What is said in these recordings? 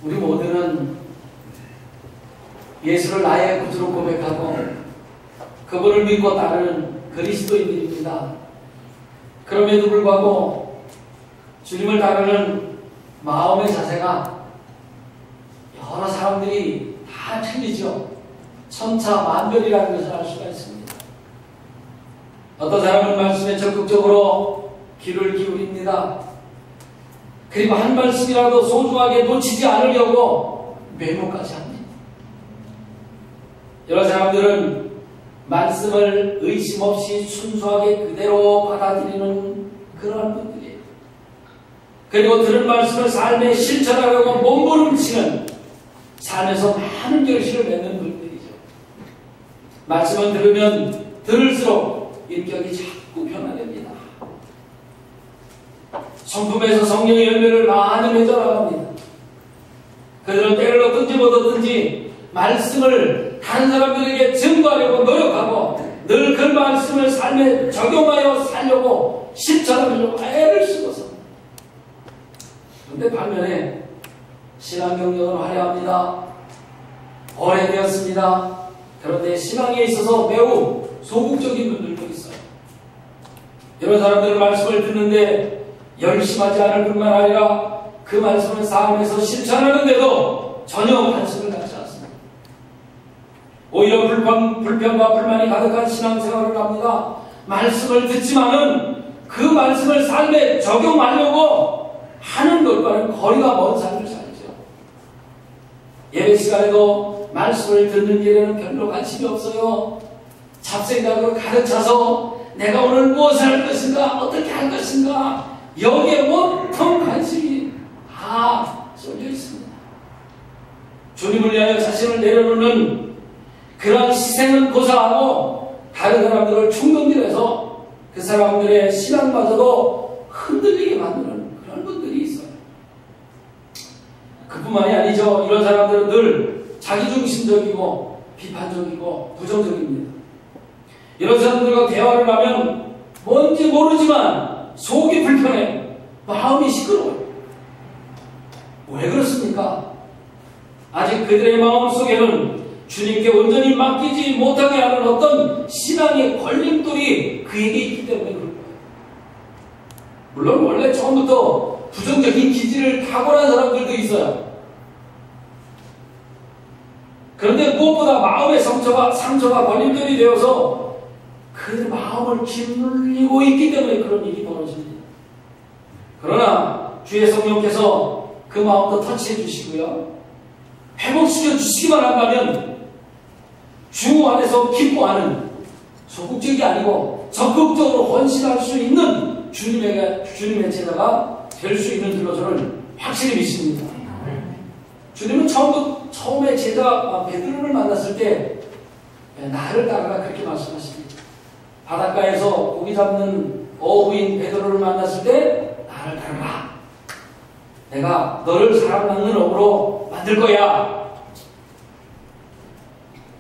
우리 모두는 예수를 나의 구주로 고백하고 그분을 믿고 따르는 그리스도인들입니다. 그럼에도 불구하고 주님을 따르는 마음의 자세가 여러 사람들이 다 틀리죠. 천차만별이라는 것을 알 수가 있습니다. 어떤 사람은 말씀에 적극적으로 귀를 기울입니다. 그리고 한 말씀이라도 소중하게 놓치지 않으려고 메모까지 합니다. 여러 사람들은 말씀을 의심 없이 순수하게 그대로 받아들이는 그러한 분들이에요. 그리고 들은 말씀을 삶에 실천하려고 몸부림치는 삶에서 많은 결실을 맺는 분들이죠. 말씀을 들으면 들을수록 인격이 자꾸 변화됩니다. 성품에서 성령의 열매를 많이 맺어나갑니다. 그들은 때를 얻든지 못 얻든지 말씀을 다른 사람들에게 증거하려고 노력하고 늘 그 말씀을 삶에 적용하여 살려고 실천하려고 애를 쓰고서, 그런데 반면에 신앙 경력은 화려합니다. 오래되었습니다. 그런데 신앙에 있어서 매우 소극적인 분들도 있어요. 이런 사람들은 말씀을 듣는데 열심하지 않을 뿐만 아니라 그 말씀을 삶에서 실천하는데도 전혀 관심을 갖지 않습니다. 오히려 불평과 불만이 가득한 신앙생활을 합니다. 말씀을 듣지만은 그 말씀을 삶에 적용하려고 하는 것과는 거리가 먼 삶을 살죠. 예배 시간에도 말씀을 듣는 일에는 별로 관심이 없어요. 잡생각으로 가득 차서 내가 오늘 무엇을 할 것인가, 어떻게 할 것인가, 여기에 온통 관심이 다 쏠려 있습니다. 주님을 위하여 자신을 내려놓는 그런 희생은 고사하고 다른 사람들을 충동질해서 그 사람들의 신앙마저도 흔들리게 만드는 그런 분들이 있어요. 그뿐만이 아니죠. 이런 사람들은 늘 자기중심적이고 비판적이고 부정적입니다. 이런 사람들과 대화를 하면 뭔지 모르지만 속이 불편해, 마음이 시끄러워요. 왜 그렇습니까? 아직 그들의 마음속에는 주님께 온전히 맡기지 못하게 하는 어떤 신앙의 걸림돌이 그에게 있기 때문에 그런 거예요. 물론 원래 처음부터 부정적인 기질을 타고난 사람들도 있어요. 그런데 무엇보다 마음의 상처가 걸림돌이 되어서 그 마음을 짓눌리고 있기 때문에 그런 일이 벌어집니다. 그러나 주의 성령께서 그 마음도 터치해 주시고요, 회복시켜 주시기만 한다면 주 안에서 기뻐하는, 소극적이 아니고 적극적으로 헌신할 수 있는 주님의 제자가 될 수 있는 줄로 저는 확실히 믿습니다. 주님은 처음에 제자 베드로를 만났을 때 나를 따르라 그렇게 말씀하십니다. 바닷가에서 고기 잡는 어부인 베드로를 만났을 때 나를 따르라. 내가 너를 사람 낚는 어부로 만들 거야.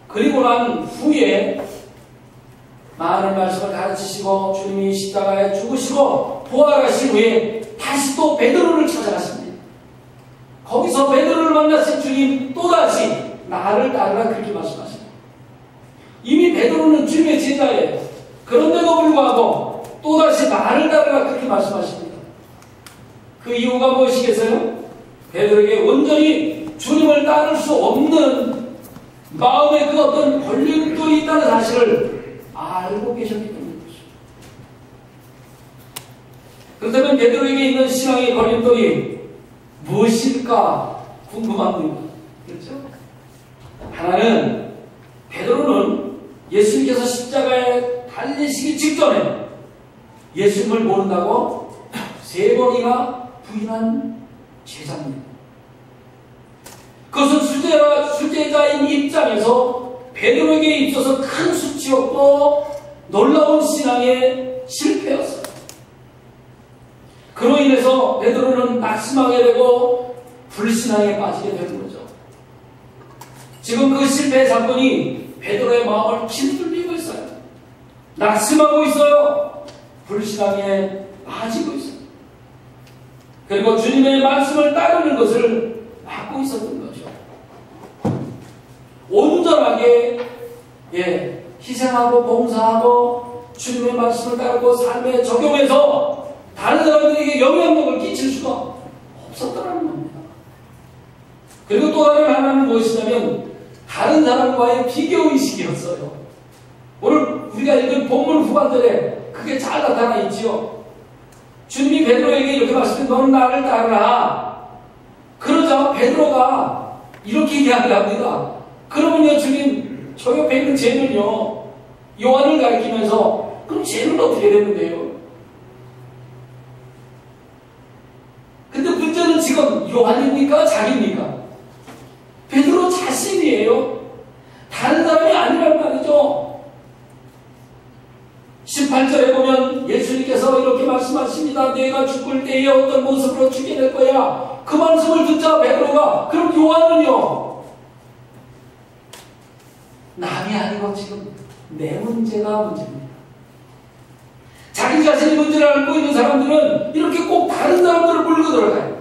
그리고 난 후에 많은 말씀을 가르치시고 주님이 십자가에 죽으시고 부활하신 후에 다시 또 베드로를 찾아가십니다. 거기서 베드로를 만나신 주님 또다시 나를 따르라 그렇게 말씀하십니다. 이미 베드로는 주님의 제자예요. 그런데도 불구하고 또다시 나를 따르라 그렇게 말씀하십니다. 그 이유가 무엇이겠어요? 베드로에게 온전히 주님을 따를 수 없는 마음에 그 어떤 걸림돌이 있다는 사실을 알고 계셨기 때문입니다. 그렇다면 베드로에게 있는 신앙의 걸림돌이 무엇일까 궁금합니다. 그렇죠? 하나는, 베드로는 예수님께서 십자가에 달리시기 직전에 예수님을 모른다고 3번이나 부인한 제자입니다. 그것은 수제자인 입장에서 베드로에게 있어서 큰 수치였고 놀라운 신앙의 실패였어요. 그로 인해서 베드로는 낙심하게 되고 불신앙에 빠지게 되는 거죠. 지금 그 실패의 사건이 베드로의 마음을 짓눌리고 있어요. 낙심하고 있어요. 불신앙에 빠지고 있어요. 그리고 주님의 말씀을 따르는 것을 갖고 있었던 거죠. 온전하게 희생하고 봉사하고 주님의 말씀을 따르고 삶에 적용해서 다른 사람들에게 영향력을 끼칠 수가 없었다는 겁니다. 그리고 또 다른 하나는 무엇이냐면 다른 사람과의 비교의식이었어요. 오늘 우리가 읽은 본문 후반절에 그게 잘 나타나 있지요. 주님이 베드로에게 이렇게 말씀해 너는 나를 따르라. 그러자 베드로가 이렇게 이야기합니다. 그러면요 주님 저 옆에 있는 쟤는요 요한을 가리키면서 그럼 쟤는 어떻게 되는데요? 근데 문제는 지금 요한입니까? 자기입니까? 베드로 자신이에요. 다른 사람이 아니란 말이죠. 18절에 보면 예수님께서 이렇게 말씀하십니다. 내가 죽을 때에 어떤 모습으로 죽게 될 거야. 그 말씀을 듣자 베드로가 그럼 요한은요? 남이 아니고 지금 내 문제가 문제입니다. 자기 자신의 문제를 알고 있는 사람들은 이렇게 꼭 다른 사람들을 물고 들어가요.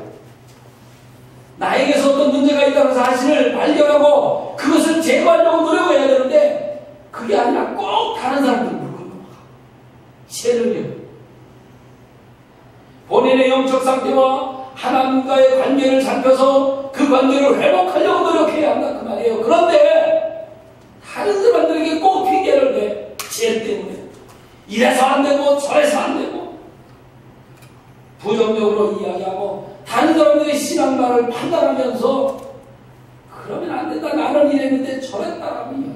나에게서 어떤 문제가 있다는 사실을 발견하고 그것을 제거하려고 노력해야 되는데 그게 아니라 꼭 다른 사람들을 물고 들어가. 쟤는요. 본인의 영적 상태와 하나님과의 관계를 살펴서 그 관계를 회복하려고 노력해야 한다 그 말이에요. 그런데 다른 사람들에게 꼭 핑계를 내. 쟤 때문에 이래서 안 되고 저래서 안 되고 부정적으로 이야기하고 다른 사람들의 신앙만을 판단하면서 그러면 안 된다. 나는 이랬는데 저랬다라고 이야기.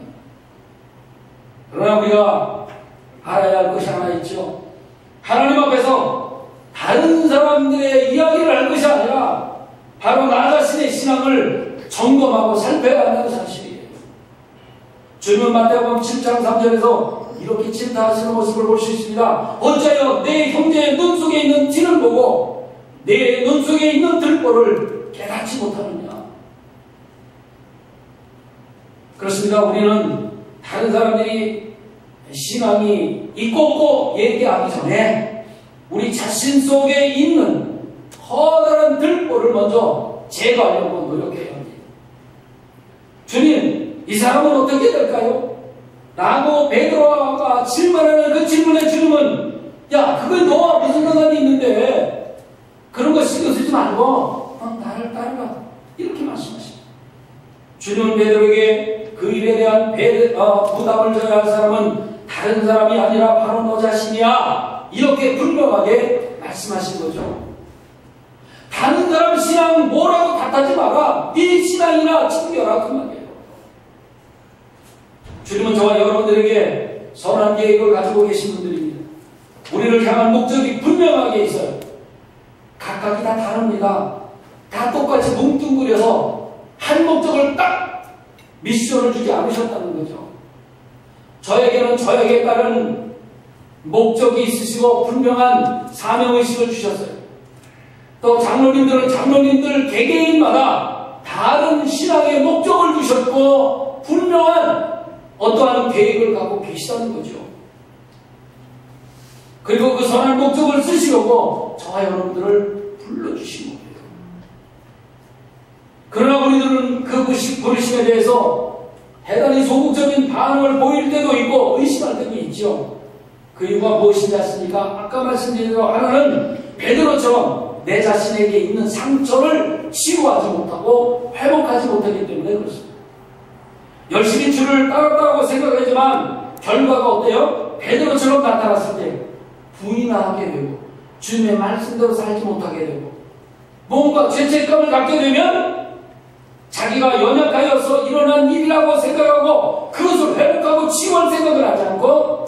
그러나 우리가 알아야 할 것이 하나 있죠. 하나님 앞에서 다른 사람들의 이야기를 할 것이 아니라 바로 나 자신의 신앙을 점검하고 살펴야 한다는 사실이에요. 주님은 마태복음 7장 3절에서 이렇게 질타하시는 모습을 볼 수 있습니다. 어찌하여 내 형제의 눈 속에 있는 티를 보고 내 눈 속에 있는 들보를 깨닫지 못하느냐. 그렇습니다. 우리는 다른 사람들이 신앙이 있고 없고 얘기하기 전에 우리 자신 속에 있는 커다란 들보를 먼저 제거하려고 노력해야 합니다. 주님, 이 사람은 어떻게 될까요? 라고 베드로가 질문하는 그 질문에 주님은 야, 그게 너와 무슨 상관이 있는데 그런 거 신경 쓰지 말고 나를 따르라. 이렇게 말씀하십니다. 주님은 베드로에게 그 일에 대한 부담을 져야 할 사람은 다른 사람이 아니라 바로 너 자신이야. 이렇게 분명하게 말씀하신 거죠. 다른 사람 신앙 뭐라고 탓하지 마라. 네 신앙이나 챙겨라 그 말이에요. 주님은 저와 여러분들에게 선한 계획을 가지고 계신 분들입니다. 우리를 향한 목적이 분명하게 있어요. 각각이 다 다릅니다. 다 똑같이 뭉뚱그려서 한 목적을 딱 미션을 주지 않으셨다는 거죠. 저에게는 저에게 따른 목적이 있으시고 분명한 사명의식을 주셨어요. 또 장로님들은 장로님들 개개인마다 다른 신앙의 목적을 주셨고 분명한 어떠한 계획을 갖고 계시다는 거죠. 그리고 그 선한 목적을 쓰시려고 저와 여러분들을 불러주신 거예요. 그러나 우리들은 그 부르심에 대해서 대단히 소극적인 반응을 보일 때도 있고 의심할 때도 있죠. 그 이유가 무엇인지 아십니까? 아까 말씀드린 대로 하나는 베드로처럼 내 자신에게 있는 상처를 치유하지 못하고 회복하지 못하기 때문에 그렇습니다. 열심히 주를 따랐다고 생각하지만 결과가 어때요? 베드로처럼 나타났을 때 부인하게 되고 주님의 말씀대로 살지 못하게 되고 뭔가 죄책감을 갖게 되면 자기가 연약하여서 일어난 일이라고 생각하고 그것을 회복하고 치유할 생각을 하지 않고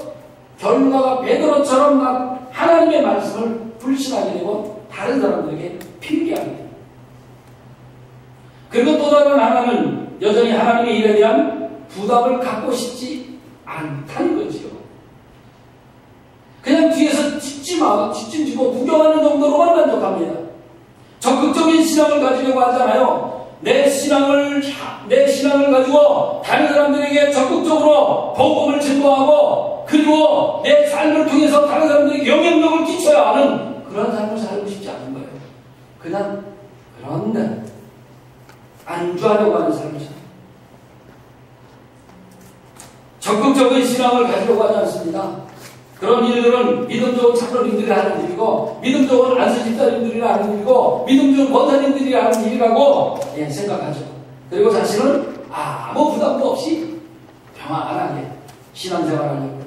결과가 베드로처럼 하나님의 말씀을 불신하게 되고 다른 사람들에게 핑계하게 됩니다. 그리고 또 다른 하나는 여전히 하나님의 일에 대한 부담을 갖고 싶지 않다는 거지요. 그냥 뒤에서 뒷짐지고 구경하는 정도로만 만족합니다. 적극적인 신앙을 가지려고 하잖아요. 내 신앙을 가지고 다른 사람들에게 적극적으로 복음을 증거하고 그리고 내 삶을 통해서 다른 사람들에게 영향력을 끼쳐야 하는 그런 삶을 살고 싶지 않은 거예요. 그냥 그런데 안주하려고 하는 사람이죠. 적극적인 신앙을 가지려고 하지 않습니다. 그런 일들은 믿음 좋은 장로님들이 하는 일이고, 믿음 좋은 안수 집사님들이 하는 일이고, 믿음 좋은 권사님들이 하는 일이라고 생각하죠. 그리고 자신은 아무 부담도 없이 평안하게 신앙생활하려고.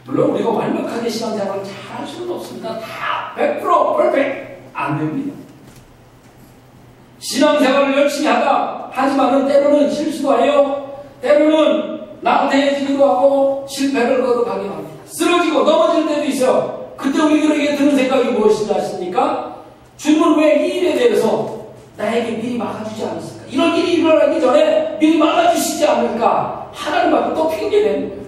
물론 우리가 완벽하게 신앙생활을 잘 할 수는 없습니다. 다 100% 퍼펙트 안 됩니다. 신앙생활을 열심히 하지만은 때로는 실수도 해요. 때로는 나태해지기도 하고 실패를 거듭하기도 합니다. 쓰러지고 넘어질 때도 있어요. 그때 우리들에게 드는 생각이 무엇인지 아십니까? 주님은 왜 이 일에 대해서 나에게 미리 막아주지 않았을까? 이런 일이 일어나기 전에 미리 막아주시지 않을까? 하나님 앞에 또 핑계대는 거예요.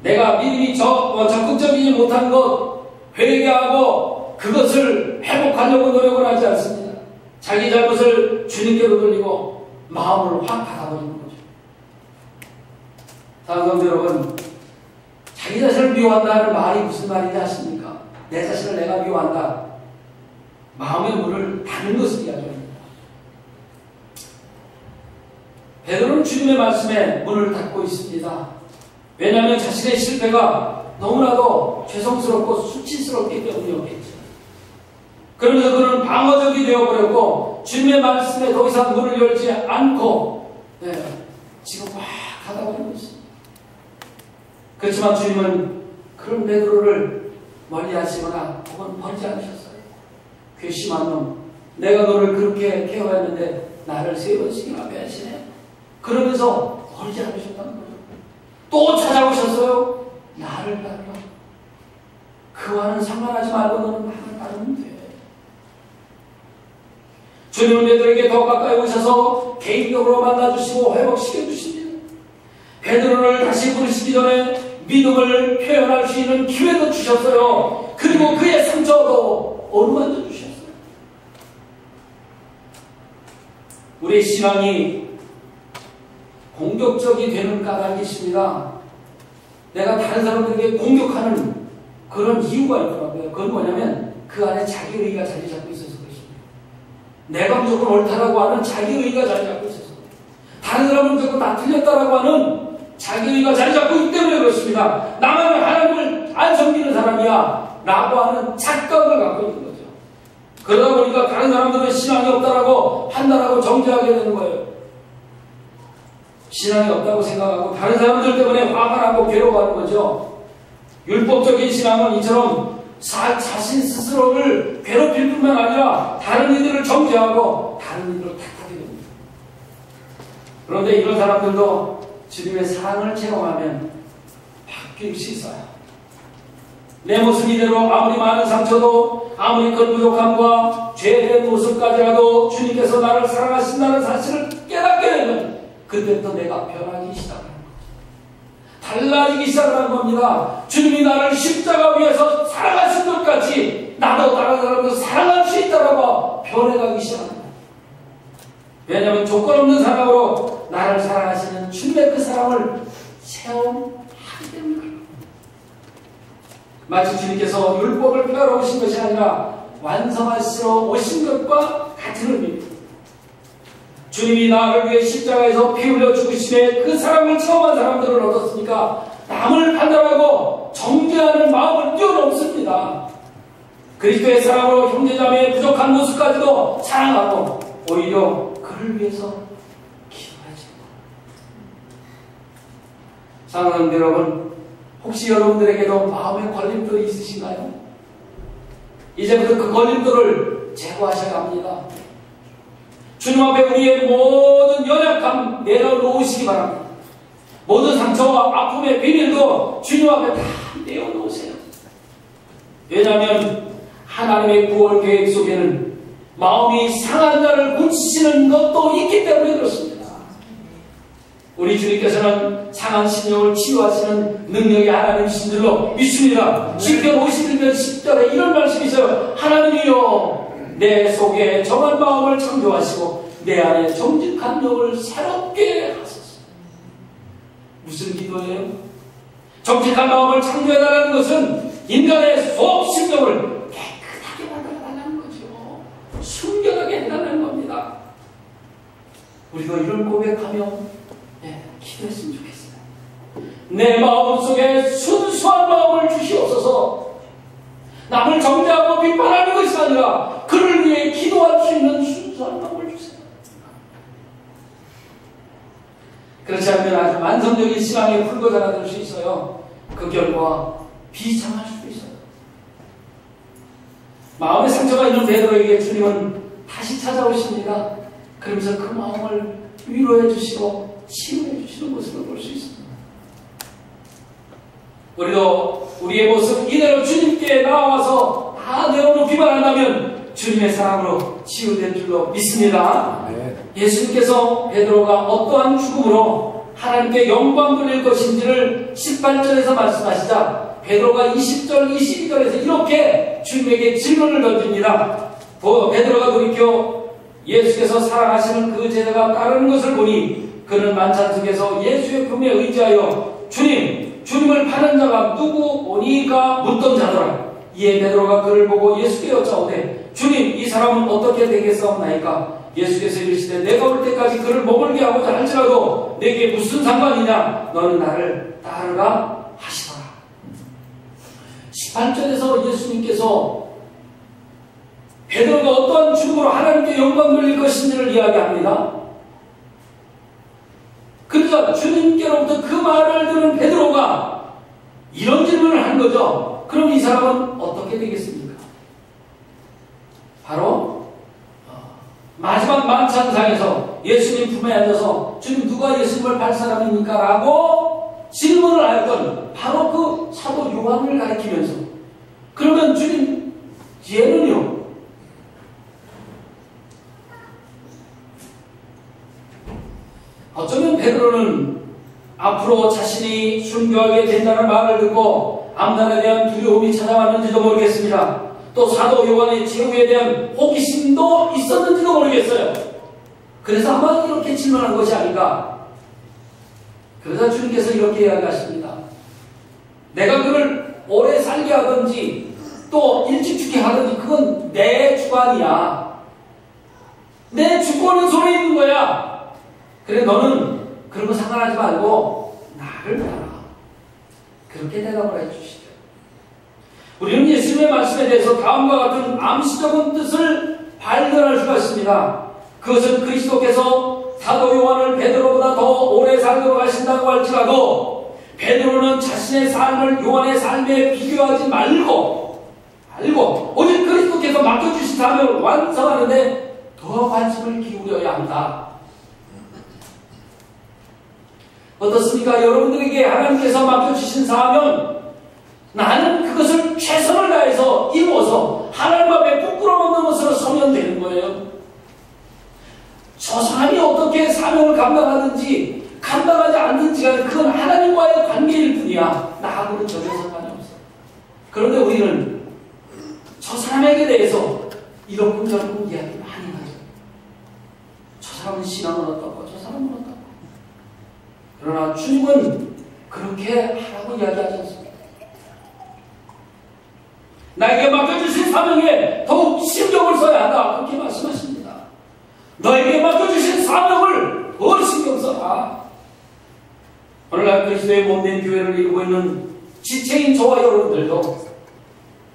내가 미리 적극적이지 못한 것 회개하고 그것을 회복하려고 노력을 하지 않습니다. 자기 잘못을 주님께로 돌리고 마음을 확 닫아버리는 거죠. 사랑하는 여러분, 자기 자신을 미워한다는 말이 무슨 말인지 아십니까? 내 자신을 내가 미워한다. 마음의 문을 닫는 것을 이야기합니다. 베드로는 주님의 말씀에 문을 닫고 있습니다. 왜냐하면 자신의 실패가 너무나도 죄송스럽고 수치스럽기 때문이었겠죠. 그러면서 그는 방어적이 되어버렸고 주님의 말씀에 더 이상 문을 열지 않고 지금 막 닫아버린 것입니다. 그렇지만 주님은 그런 베드로를 멀리하시거나 혹은 버리지 않으셨어요. 괘씸한 놈, 내가 너를 그렇게 케어했는데 나를 3번씩이나 배신해. 그러면서 버리지 않으셨다는 거죠. 또 찾아오셨어요. 나를 따르라. 그와는 상관하지 말고 너는 나를 따르면 돼. 주님은 베드로에게 더 가까이 오셔서 개인적으로 만나주시고 회복시켜주십니다. 베드로를 다시 부르시기 전에 믿음을 표현할 수 있는 기회도 주셨어요. 그리고 그의 상처도 어루만져 주셨어요. 우리의 신앙이 공격적이 되는 까닭이 있습니다. 내가 다른 사람들에게 공격하는 그런 이유가 있더라고요. 그건 뭐냐면 그 안에 자기의의가 자리 잡고 있어서 그렇습니다. 내가 무조건 옳다라고 하는 자기의의가 자리 잡고 있어서, 다른 사람은 무조건 다 틀렸다라고 하는 자기의의가 자리 잡고 있기 때문에 그렇습니다. 나만 하나님을 안 섬기는 사람이야 라고 하는 착각을 갖고 있는 거죠. 그러다 보니까 다른 사람들은 신앙이 없다라고 판단하고 정죄하게 되는 거예요. 신앙이 없다고 생각하고 다른 사람들 때문에 화가 나고 괴로워하는 거죠. 율법적인 신앙은 이처럼 자신 스스로를 괴롭힐 뿐만 아니라 다른 이들을 정죄하고 다른 이들을 탓하게 됩니다. 그런데 이런 사람들도 주님의 사랑을 체험하면 바뀔 수 있어요. 내 모습 이대로 아무리 많은 상처도 아무리 큰 부족함과 죄된 모습까지라도 주님께서 나를 사랑하신다는 사실을 깨닫게 되면 그때부터 내가 변하기 시작하는 거죠. 달라지기 시작하는 겁니다. 주님이 나를 십자가 위에서 사랑하신 것 같이 나도 다른 사람도 사랑할 수 있다라고 변해가기 시작합니다. 왜냐하면 조건 없는 사랑으로 나를 사랑하시는 주님의 그 사랑을 체험하기 때문에 그런 겁니다. 마치 주님께서 율법을 폐하러 오신 것이 아니라 완성하시러 오신 것과 같은 의미입니다. 주님이 나를 위해 십자가에서 피 흘려 죽으심에 그 사랑을 체험한 사람들은 어떻습니까? 남을 판단하고 정죄하는 마음을 뛰어넘습니다. 그리스도의 사랑으로 형제자매의 부족한 모습까지도 사랑하고 오히려 그를 위해서 기도하죠. 사랑하는 여러분, 혹시 여러분들에게도 마음의 걸림돌이 있으신가요? 이제부터 그 걸림돌을 제거하셔야 합니다. 주님 앞에 우리의 모든 연약함 내려놓으시기 바랍니다. 모든 상처와 아픔의 비밀도 주님 앞에 다 내어놓으세요. 왜냐하면 하나님의 구원 계획 속에는 마음이 상한 자를 고치시는 것도 있기 때문에 그렇습니다. 우리 주님께서는 상한 심령을 치유하시는 능력이 하나님이신 줄로 믿습니다. 시편 51편 10절에 이런 말씀이 있어요. 하나님이여 내 속에 정한 마음을 창조하시고 내 안에 정직한 영을 새롭게 하소서. 무슨 기도예요? 정직한 마음을 창조해달라는 것은 인간의 속 심령을 깨끗하게 만드는 내 마음속에 순수한 마음을 주시옵소서. 남을 정죄하고 비판하는 것이 아니라 그를 위해 기도할 수 있는 순수한 마음을 주세요. 그렇지 않으면 아주 만성적인 신앙의 불거자가 될 수 있어요. 그 결과 비참할 수도 있어요. 마음의 상처가 있는 베드로에게 주님은 다시 찾아오십니다. 그러면서 그 마음을 위로해 주시고 치유해 주시는 모습을 볼 수 있습니다. 우리도 우리의 모습 이대로 주님께 나와서 다 내어놓기만 한다면 주님의 사랑으로 치유될 줄로 믿습니다. 예수님께서 베드로가 어떠한 죽음으로 하나님께 영광 돌릴 것인지를 18절에서 말씀하시자 베드로가 20절, 22절에서 이렇게 주님에게 질문을 던집니다. 베드로가 돌이켜 예수께서 사랑하시는 그 제자가 따르는 것을 보니 그는 만찬 속에서 예수의 품에 의지하여 주님을 파는 자가 누구오니까 묻던 자더라. 이에 베드로가 그를 보고 예수께 여짜오되 주님, 이 사람은 어떻게 되겠사옵나이까? 예수께서 이르시되 내가 올 때까지 그를 머물게 하고자 할지라도 내게 무슨 상관이냐? 너는 나를 따르라 하시더라. 18절에서 예수님께서 베드로가 어떠한 죽음으로 하나님께 영광 돌릴 것인지를 이야기합니다. 그러니까 주님께로부터 그 말을 들은 베드로가 이런 질문을 한 거죠. 그럼 이 사람은 어떻게 되겠습니까? 바로 마지막 만찬상에서 예수님 품에 앉아서 주님, 누가 예수님을 팔 사람입니까? 라고 질문을 하였던 바로 그 사도 요한을 가리키면서, 그러면 주님, 얘는요? 어쩌면 베드로는 앞으로 자신이 순교하게 된다는 말을 듣고 암단에 대한 두려움이 찾아왔는지도 모르겠습니다. 또 사도 요한의 제후에 대한 호기심도 있었는지도 모르겠어요. 그래서 아마 이렇게 질문한 것이 아닌가. 그러자 주님께서 이렇게 이야기하십니다. 내가 그를 오래 살게 하든지 또 일찍 죽게 하든지 그건 내 주관이야. 내 주권은 손에 있는 거야. 그래, 너는 그런 거 상관하지 말고 나를 따라. 그렇게 대답을 해주시죠. 우리는 예수님의 말씀에 대해서 다음과 같은 암시적인 뜻을 발견할 수가 있습니다. 그것은 그리스도께서 사도 요한을 베드로보다 더 오래 살도록 하신다고 할지라도 베드로는 자신의 삶을 요한의 삶에 비교하지 말고 오직 그리스도께서 맡겨주신 사명을 완성하는데 더 관심을 기울여야 한다. 어떻습니까? 여러분들에게 하나님께서 맡겨주신 사명, 나는 그것을 최선을 다해서 이루어서 하나님 앞에 부끄러움 없는 것으로 서면 되는 거예요. 저 사람이 어떻게 사명을 감당하든지 감당하지 않는지가 그건 하나님과의 관계일 뿐이야. 나하고는 전혀 상관이 없어. 그런데 우리는 저 사람에게 대해서 이렇군 저렇군 이야기 많이 하죠. 저 사람은 신앙은 어떻고 저 사람은 어떻고. 그러나 주님은 그렇게 하라고 이야기하지 않습니다. 나에게 맡겨주신 사명에 더욱 신경을 써야 한다. 그렇게 말씀하십니다. 너에게 맡겨주신 사명을 더 신경 써라. 오늘날 그리스도의 몸된 교회를 이루고 있는 지체인 저와 여러분들도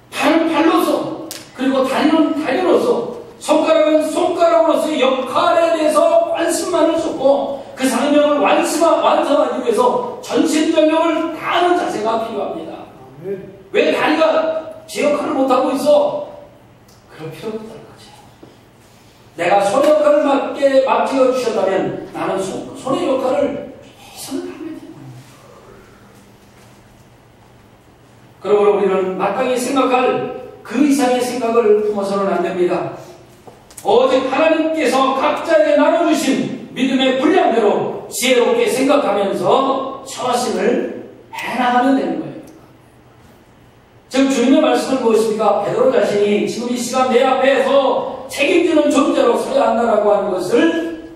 팔은 팔로서, 그리고 다리는 다리로서, 손가락은 손가락으로서의 역할에 대해서 관심만을 쏟고 그 사명을 완성하기 위해서 전신전력을 다하는 자세가 필요합니다. 왜 다리가 제 역할을 못하고 있어? 그럴 필요가 없다는 거지. 내가 손의 역할을 맡겨주셨다면 나는 손의 역할을 최선을 다하면 되는 거예요. 그러므로 우리는 마땅히 생각할 그 이상의 생각을 품어서는 안 됩니다. 오직 하나님께서 각자에게 나눠주신 믿음의 분량대로 지혜롭게 생각하면서 처신을 해나가면 되는 거예요. 즉 주님의 말씀은 무엇입니까? 베드로 자신이 지금 이 시간 내 앞에서 책임지는 존재로 서야 한다라고 하는 것을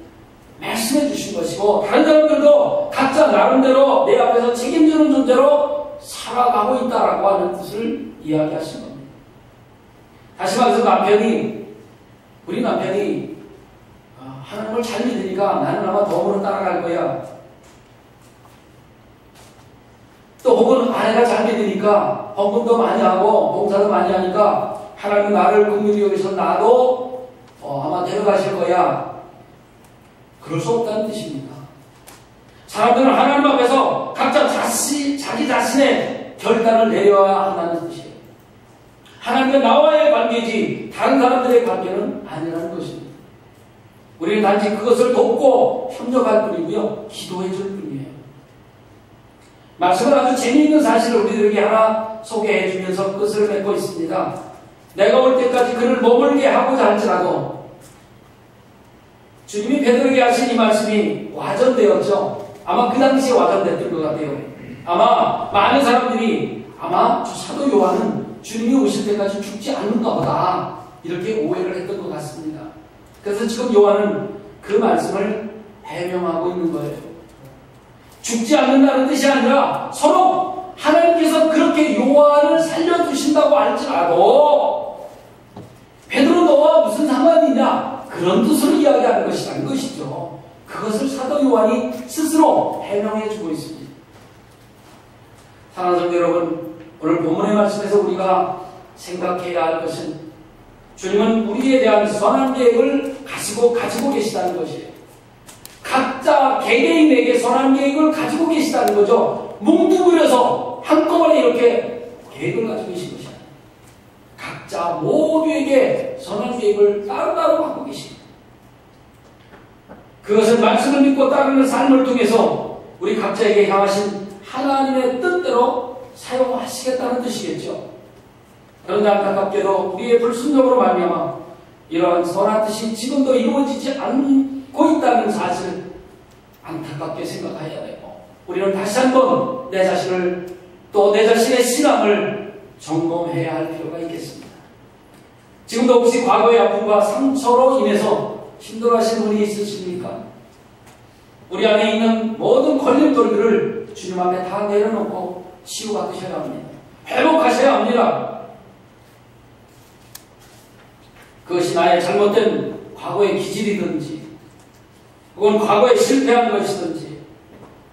말씀해 주신 것이고, 다른 사람들도 각자 나름대로 내 앞에서 책임지는 존재로 살아가고 있다라고 하는 뜻을 이야기하신 겁니다. 다시 말해서 우리 남편이 하나님을 잘 믿으니까 나는 아마 덤으로 따라갈 거야. 혹은 아내가 잘 믿으니까 헌금도 많이 하고 봉사도 많이 하니까 하나님은 나를 긍휼히 여기서 나도 아마 데려가실 거야. 그럴 수 없다는 뜻입니다. 사람들은 하나님 앞에서 각자 자기 자신의 결단을 내려야 한다는 뜻이에요. 하나님과 나와의 관계지 다른 사람들의 관계는 아니라는 것입니다. 우리는 단지 그것을 돕고 협력할 뿐이고요. 기도해 줄 뿐이에요. 말씀은 아주 재미있는 사실을 우리들에게 하나 소개해 주면서 끝을 맺고 있습니다. 내가 올 때까지 그를 머물게 하고자 할지라도 주님이 베드로에게 하신 이 말씀이 와전되었죠. 아마 그 당시에 와전됐던 것 같아요. 아마 많은 사람들이 아마 사도 요한은 주님이 오실 때까지 죽지 않는가 보다 이렇게 오해를 했던 것 같습니다. 그래서 지금 요한은 그 말씀을 해명하고 있는 거예요. 죽지 않는다는 뜻이 아니라 서로 하나님께서 그렇게 요한을 살려두신다고 할지라도 베드로 너와 무슨 상관이냐 그런 뜻으로 이야기하는 것이라는 것이죠. 그것을 사도 요한이 스스로 해명해 주고 있습니다. 사랑하는 성도 여러분, 오늘 본문의 말씀에서 우리가 생각해야 할 것은 주님은 우리에 대한 선한 계획을 가지고 계시다는 것이에요. 각자 개개인에게 선한 계획을 가지고 계시다는 거죠. 뭉뚱그려서 한꺼번에 이렇게 계획을 가지고 계신 것이 아니에요. 각자 모두에게 선한 계획을 따로따로 갖고 계십니다. 그것은 말씀을 믿고 따르는 삶을 통해서 우리 각자에게 향하신 하나님의 뜻대로 사용하시겠다는 뜻이겠죠. 그런데 안타깝게도 우리의 불순종으로 말미암아 이러한 선한 뜻이 지금도 이루어지지 않고 있다는 사실을 안타깝게 생각해야 되고, 우리는 다시 한번 내 자신을 또 내 자신의 신앙을 점검해야 할 필요가 있겠습니다. 지금도 혹시 과거의 아픔과 상처로 인해서 힘들어하시는 분이 있으십니까? 우리 안에 있는 모든 걸림돌들을 주님 앞에 다 내려놓고 치유받으셔야 합니다. 회복하셔야 합니다. 그것이 나의 잘못된 과거의 기질이든지 혹은 과거에 실패한 것이든지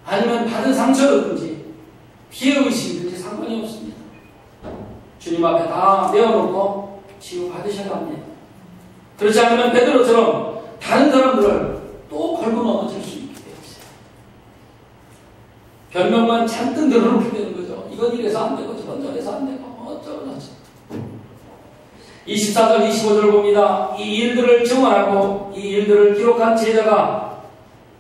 아니면 받은 상처든지 피해의식이든지 상관이 없습니다. 주님 앞에 다 내어놓고 치유받으셔야 합니다. 그렇지 않으면 베드로처럼 다른 사람들을 또 걸고 넘어질 수 있게 되어 있어요. 변명만 잔뜩 늘어놓게 되는 거죠. 이건 이래서 안 되고 저건 저래서 안 되고 어쩌고저쩌고. 24절 25절 봅니다. 이 일들을 증언하고 이 일들을 기록한 제자가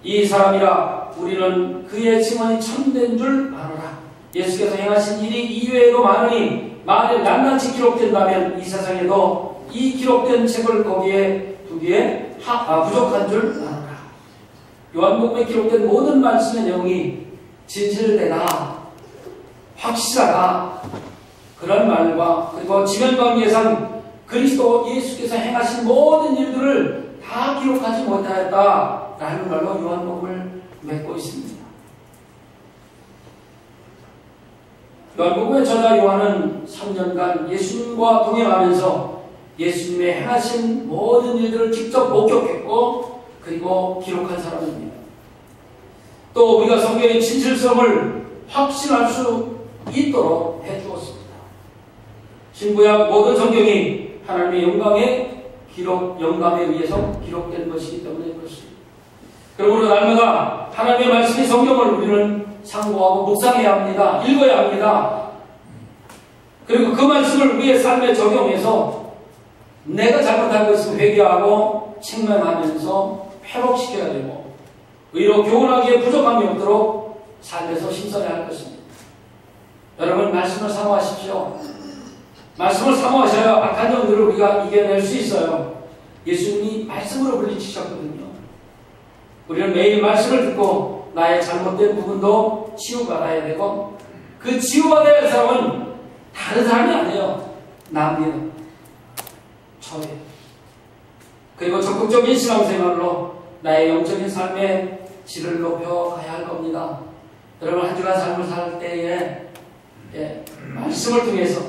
이 사람이라 우리는 그의 증언이 참된 줄 아노라. 예수께서 행하신 일이 이외에도 많으니 만일 낱낱이 기록된다면 이 세상에도 이 기록된 책을 거기에 두기에 부족한 줄 아노라. 요한복음에 기록된 모든 말씀의 내용이 진실되다, 확실하다, 그런 말과 그리고 지면관계상 그리스도 예수께서 행하신 모든 일들을 다 기록하지 못하였다라는 말로 요한복음을 맺고 있습니다. 요한복음의 저자 요한은 3년간 예수님과 동행하면서 예수님의 행하신 모든 일들을 직접 목격했고 그리고 기록한 사람입니다. 또 우리가 성경의 진실성을 확신할 수 있도록 해주었습니다. 신구약 모든 성경이 하나님의 영감에 의해서 기록된 것이기 때문에 그렇습니다. 그러므로 날마다 하나님의 말씀이 성경을 우리는 상고하고 묵상해야 합니다. 읽어야 합니다. 그리고 그 말씀을 우리의 삶에 적용해서 내가 잘못한 것을 회개하고 책망하면서 회복시켜야 되고 의로 교훈하기에 부족함이 없도록 삶에서 신선해야 할 것입니다. 여러분 말씀을 사모하십시오. 말씀을 사모하셔야 악한 영들을 우리가 이겨낼 수 있어요. 예수님이 말씀으로 물리치셨거든요. 우리는 매일 말씀을 듣고 나의 잘못된 부분도 치유받아야 되고 그 치유받아야 할 사람은 다른 사람이 아니에요. 남이에요. 저예요. 그리고 적극적인 신앙생활로 나의 영적인 삶의 질을 높여가야 할 겁니다. 여러분 한 주간 삶을 살 때에 말씀을 통해서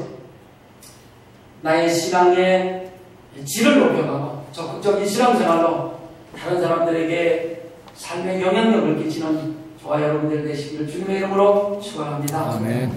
나의 신앙의 질을 높여가고 적극적인 신앙생활로 다른 사람들에게 삶의 영향력을 끼치는 저와 여러분들 되시기를 주님의 이름으로 축원합니다. 아멘.